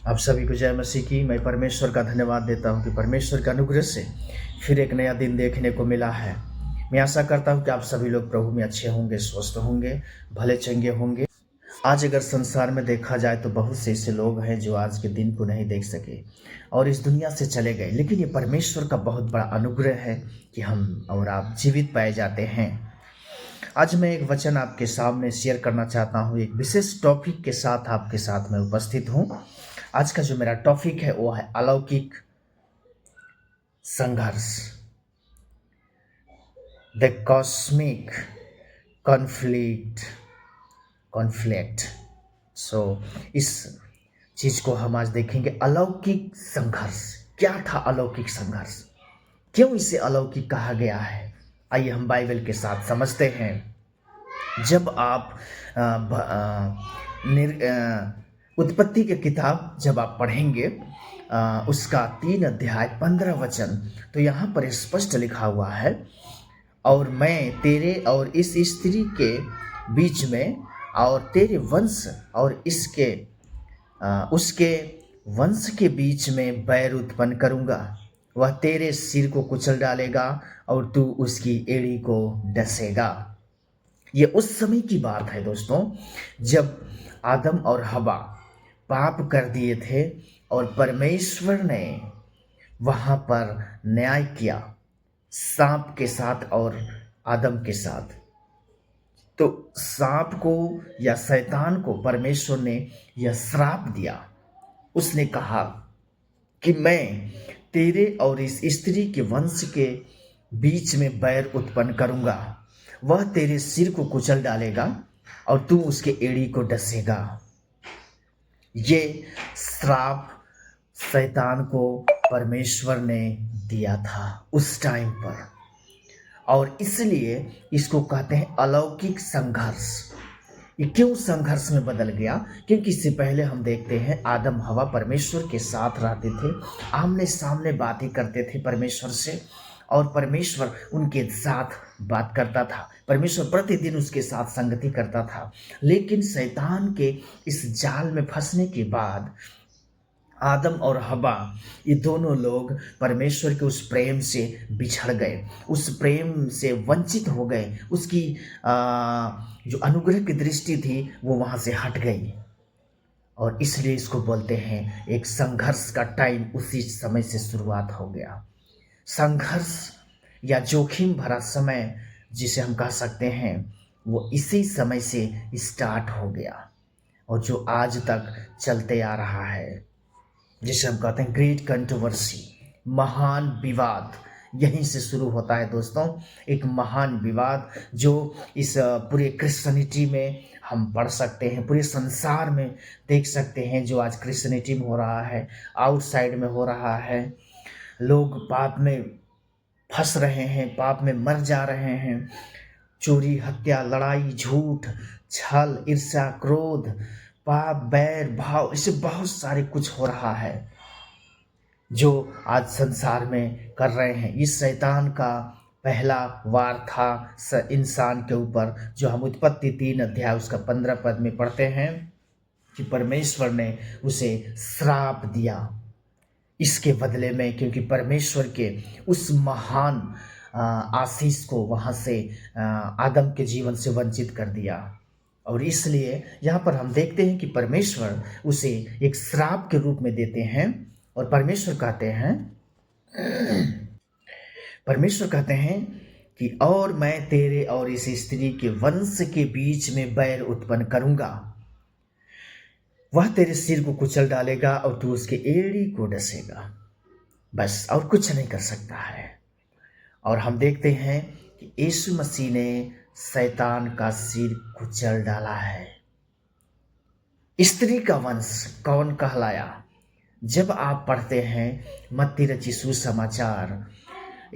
आप सभी को जय मसीह की। मैं परमेश्वर का धन्यवाद देता हूं कि परमेश्वर के अनुग्रह से फिर एक नया दिन देखने को मिला है। मैं आशा करता हूं कि आप सभी लोग प्रभु में अच्छे होंगे, स्वस्थ होंगे, भले चंगे होंगे। आज अगर संसार में देखा जाए तो बहुत से ऐसे लोग हैं जो आज के दिन को नहीं देख सके और इस दुनिया से चले गए, लेकिन ये परमेश्वर का बहुत बड़ा अनुग्रह है कि हम और आप जीवित पाए जाते हैं। आज मैं एक वचन आपके सामने शेयर करना चाहता हूँ। एक विशेष टॉपिक के साथ आपके साथ मैं उपस्थित हूँ। आज का जो मेरा टॉपिक है वो है अलौकिक संघर्ष, द कॉस्मिक कॉन्फ्लिक्ट। सो इस चीज को हम आज देखेंगे। अलौकिक संघर्ष क्या था? अलौकिक संघर्ष क्यों इसे अलौकिक कहा गया है? आइए हम बाइबल के साथ समझते हैं। जब आप उत्पत्ति की किताब जब आप पढ़ेंगे उसका 3 अध्याय 15 वचन, तो यहाँ पर स्पष्ट लिखा हुआ है, और मैं तेरे और इस स्त्री के बीच में और तेरे वंश और इसके उसके वंश के बीच में बैर उत्पन्न करूंगा। वह तेरे सिर को कुचल डालेगा और तू उसकी एड़ी को डसेगा। ये उस समय की बात है दोस्तों, जब आदम और हवा पाप कर दिए थे और परमेश्वर ने वहां पर न्याय किया सांप के साथ और आदम के साथ। तो सांप को या शैतान को परमेश्वर ने यह श्राप दिया। उसने कहा कि मैं तेरे और इस स्त्री के वंश के बीच में बैर उत्पन्न करूंगा। वह तेरे सिर को कुचल डालेगा और तू उसके एड़ी को डसेगा। ये श्राप शैतान को परमेश्वर ने दिया था उस टाइम पर, और इसलिए इसको कहते हैं अलौकिक संघर्ष। ये क्यों संघर्ष में बदल गया? क्योंकि इससे पहले हम देखते हैं आदम हवा परमेश्वर के साथ रहते थे, आमने सामने बातें करते थे परमेश्वर से, और परमेश्वर उनके साथ बात करता था। परमेश्वर प्रतिदिन उसके साथ संगति करता था। लेकिन शैतान के इस जाल में फंसने के बाद आदम और हवा ये दोनों लोग परमेश्वर के उस प्रेम से बिछड़ गए, उस प्रेम से वंचित हो गए। उसकी जो अनुग्रह की दृष्टि थी वो वहां से हट गई, और इसलिए इसको बोलते हैं एक संघर्ष का टाइम उसी समय से शुरुआत हो गया। संघर्ष या जोखिम भरा समय जिसे हम कह सकते हैं, वो इसी समय से स्टार्ट हो गया और जो आज तक चलते आ रहा है, जिसे हम कहते हैं ग्रेट कंट्रोवर्सी, महान विवाद। यहीं से शुरू होता है दोस्तों, एक महान विवाद जो इस पूरे क्रिश्चियनिटी में हम पढ़ सकते हैं, पूरे संसार में देख सकते हैं। जो आज क्रिश्चियनिटी में हो रहा है, आउटसाइड में हो रहा है, लोग पाप में फंस रहे हैं, पाप में मर जा रहे हैं। चोरी, हत्या, लड़ाई, झूठ, छल, ईर्ष्या, क्रोध, पाप, बैर भाव, इससे बहुत सारे कुछ हो रहा है जो आज संसार में कर रहे हैं। इस शैतान का पहला वार था इंसान के ऊपर, जो हम उत्पत्ति 3 अध्याय उसका 15 पद में पढ़ते हैं कि परमेश्वर ने उसे श्राप दिया इसके बदले में, क्योंकि परमेश्वर के उस महान आशीष को वहां से आदम के जीवन से वंचित कर दिया। और इसलिए यहाँ पर हम देखते हैं कि परमेश्वर उसे एक श्राप के रूप में देते हैं, और परमेश्वर कहते हैं कि और मैं तेरे और इस स्त्री के वंश के बीच में बैर उत्पन्न करूंगा। वह तेरे सिर को कुचल डालेगा और तू उसके एड़ी को डसेगा। बस और कुछ नहीं कर सकता है। और हम देखते हैं कि यीशु मसीह ने शैतान का सिर कुचल डाला है। स्त्री का वंश कौन कहलाया? जब आप पढ़ते हैं मत्ती रचित सुसमाचार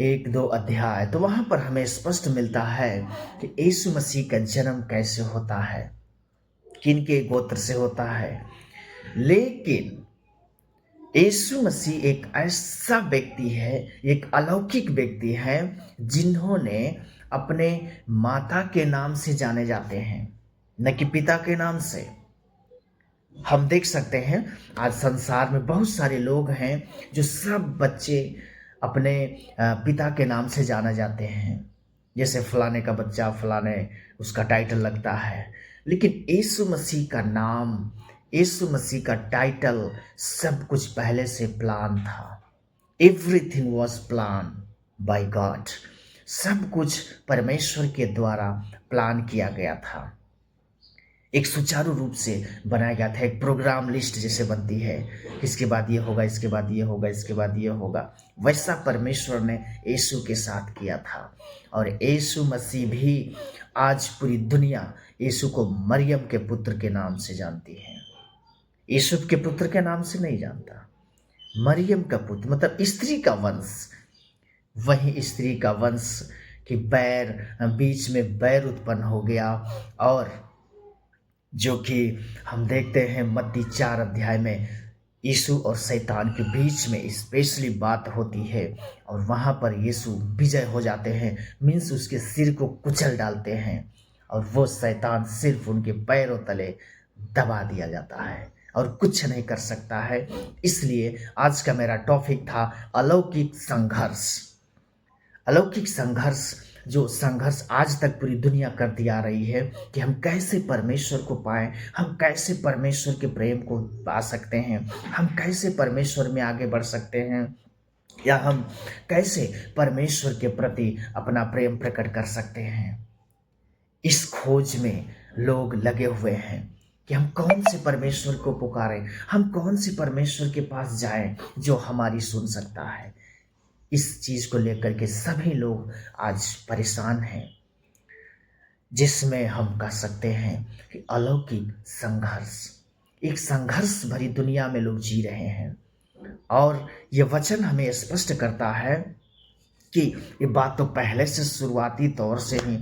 1-2 अध्याय, तो वहां पर हमें स्पष्ट मिलता है कि यीशु मसीह का जन्म कैसे होता है, किनके गोत्र से होता है। लेकिन यीशु मसीह एक ऐसा व्यक्ति है, एक अलौकिक व्यक्ति है, जिन्होंने अपने माता के नाम से जाने जाते हैं, न कि पिता के नाम से। हम देख सकते हैं आज संसार में बहुत सारे लोग हैं जो सब बच्चे अपने पिता के नाम से जाना जाते हैं। जैसे फलाने का बच्चा फलाने, उसका टाइटल लगता है। लेकिन यीशु मसीह का नाम, यीशु मसीह का टाइटल सब कुछ पहले से प्लान था। Everything was plan by God. सब कुछ परमेश्वर के द्वारा प्लान किया गया था। एक सुचारू रूप से बनाया गया था। एक प्रोग्राम लिस्ट जैसे बनती है, इसके बाद ये होगा, इसके बाद ये होगा, इसके बाद ये होगा, वैसा परमेश्वर ने यीशु के साथ किया था। और यीशु मसीह भी आज पूरी दुनिया यीशु को मरियम के पुत्र के नाम से जानती है। यूसुफ के पुत्र के नाम से नहीं जानता। मरियम का पुत्र मतलब स्त्री का वंश, वही स्त्री का वंश कि बैर, बीच में बैर उत्पन्न हो गया। और जो कि हम देखते हैं मत्ती 4 अध्याय में यीशु और शैतान के बीच में स्पेशली बात होती है। और वहाँ पर यीशु विजय हो जाते हैं, मीन्स उसके सिर को कुचल डालते हैं और वो शैतान सिर्फ उनके पैरों तले दबा दिया जाता है और कुछ नहीं कर सकता है। इसलिए आज का मेरा टॉपिक था अलौकिक संघर्ष। अलौकिक संघर्ष, जो संघर्ष आज तक पूरी दुनिया करती आ रही है कि हम कैसे परमेश्वर को पाएं, हम कैसे परमेश्वर के प्रेम को पा सकते हैं, हम कैसे परमेश्वर में आगे बढ़ सकते हैं, या हम कैसे परमेश्वर के प्रति अपना प्रेम प्रकट कर सकते हैं। इस खोज में लोग लगे हुए हैं कि हम कौन से परमेश्वर को पुकारें, हम कौन से परमेश्वर के पास जाएं जो हमारी सुन सकता है। इस चीज को लेकर के सभी लोग आज परेशान हैं, जिसमें हम कह सकते हैं कि अलौकिक संघर्ष, एक संघर्ष भरी दुनिया में लोग जी रहे हैं। और ये वचन हमें स्पष्ट करता है कि ये बात तो पहले से शुरुआती तौर से ही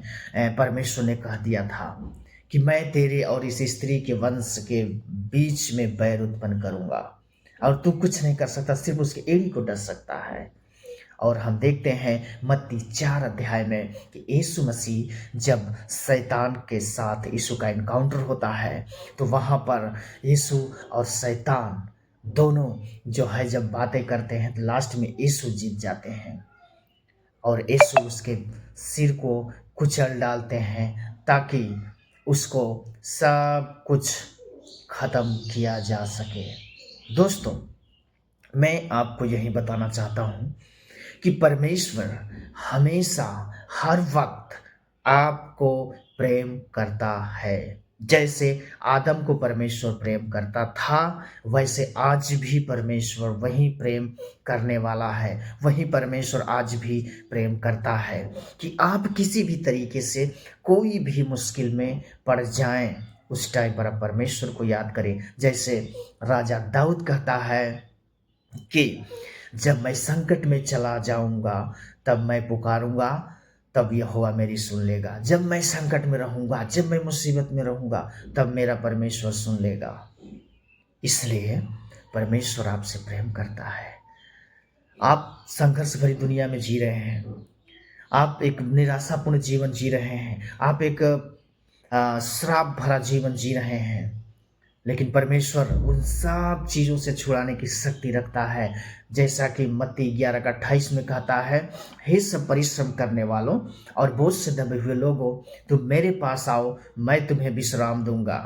परमेश्वर ने कह दिया था कि मैं तेरे और इस स्त्री के वंश के बीच में बैर उत्पन्न करूंगा और तू कुछ नहीं कर सकता, सिर्फ उसके एड़ी को डस सकता है। और हम देखते हैं मत्ती 4 अध्याय में कि यीशु मसीह जब शैतान के साथ यीशु का इनकाउंटर होता है तो वहाँ पर यीशु और शैतान दोनों जो है जब बातें करते हैं तो लास्ट में यीशु जीत जाते हैं और यीशु उसके सिर को कुचल डालते हैं ताकि उसको सब कुछ खत्म किया जा सके। दोस्तों, मैं आपको यही बताना चाहता हूँ कि परमेश्वर हमेशा हर वक्त आपको प्रेम करता है। जैसे आदम को परमेश्वर प्रेम करता था, वैसे आज भी परमेश्वर वही प्रेम करने वाला है। वही परमेश्वर आज भी प्रेम करता है कि आप किसी भी तरीके से कोई भी मुश्किल में पड़ जाएं, उस टाइम पर आप परमेश्वर को याद करें। जैसे राजा दाऊद कहता है कि जब मैं संकट में चला जाऊंगा तब मैं पुकारूंगा, तब यहोवा मेरी सुन लेगा। जब मैं संकट में रहूंगा, जब मैं मुसीबत में रहूंगा, तब मेरा परमेश्वर सुन लेगा। इसलिए परमेश्वर आपसे प्रेम करता है। आप संघर्ष भरी दुनिया में जी रहे हैं, आप एक निराशापूर्ण जीवन जी रहे हैं, आप एक श्राप भरा जीवन जी रहे हैं, लेकिन परमेश्वर उन सब चीज़ों से छुड़ाने की शक्ति रखता है। जैसा कि मत्ती 11 का 28 में कहता है, हे सब परिश्रम करने वालों और बोझ से दबे हुए लोगों, तुम मेरे पास आओ, मैं तुम्हें विश्राम दूंगा।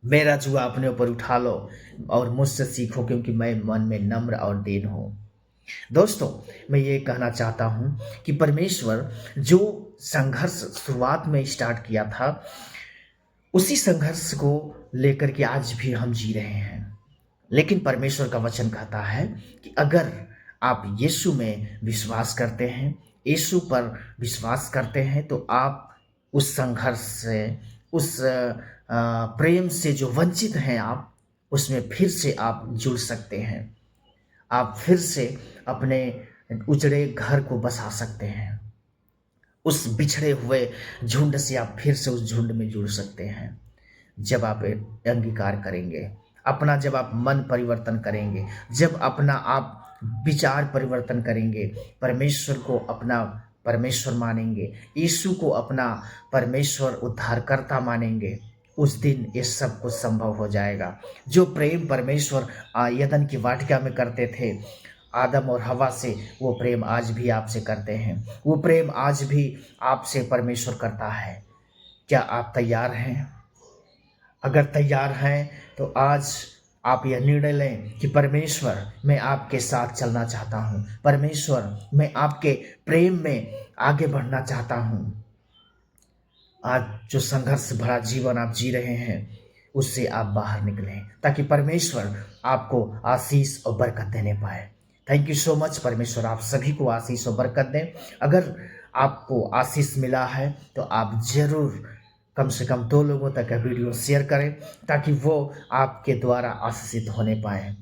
मेरा जुआ अपने ऊपर उठा लो और मुझसे सीखो, क्योंकि मैं मन में नम्र और दीन हूँ। दोस्तों, मैं ये कहना चाहता हूँ कि परमेश्वर जो संघर्ष शुरुआत में स्टार्ट किया था, उसी संघर्ष को लेकर के आज भी हम जी रहे हैं। लेकिन परमेश्वर का वचन कहता है कि अगर आप यीशु में विश्वास करते हैं, यीशु पर विश्वास करते हैं, तो आप उस संघर्ष से, उस प्रेम से जो वंचित हैं आप, उसमें फिर से आप जुड़ सकते हैं। आप फिर से अपने उजड़े घर को बसा सकते हैं। उस बिछड़े हुए झुंड से आप फिर से उस झुंड में जुड़ सकते हैं। जब आप अंगीकार करेंगे अपना, जब आप मन परिवर्तन करेंगे, जब अपना आप विचार परिवर्तन करेंगे, परमेश्वर को अपना परमेश्वर मानेंगे, यीशु को अपना परमेश्वर उद्धारकर्ता मानेंगे, उस दिन ये सब कुछ संभव हो जाएगा। जो प्रेम परमेश्वर यदन की वाटिका में करते थे आदम और हवा से, वो प्रेम आज भी आपसे करते हैं। वो प्रेम आज भी आपसे परमेश्वर करता है। क्या आप तैयार हैं? अगर तैयार हैं तो आज आप यह निर्णय लें कि परमेश्वर मैं आपके साथ चलना चाहता हूँ, परमेश्वर मैं आपके प्रेम में आगे बढ़ना चाहता हूँ। आज जो संघर्ष भरा जीवन आप जी रहे हैं उससे आप बाहर निकलें, ताकि परमेश्वर आपको आशीष और बरकत देने पाए। Thank you so much. परमेश्वर आप सभी को आशीष और बरकत दें। अगर आपको आशीष मिला है तो आप ज़रूर कम से कम 2 लोगों तक यह वीडियो शेयर करें, ताकि वो आपके द्वारा आशीषित होने पाए।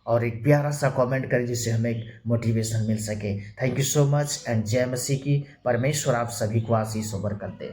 और एक प्यारा सा कमेंट करें जिससे हमें एक मोटिवेशन मिल सके। Thank you so much and जय मसीह की। परमेश्वर आप सभी को आशीष और बरकत दे।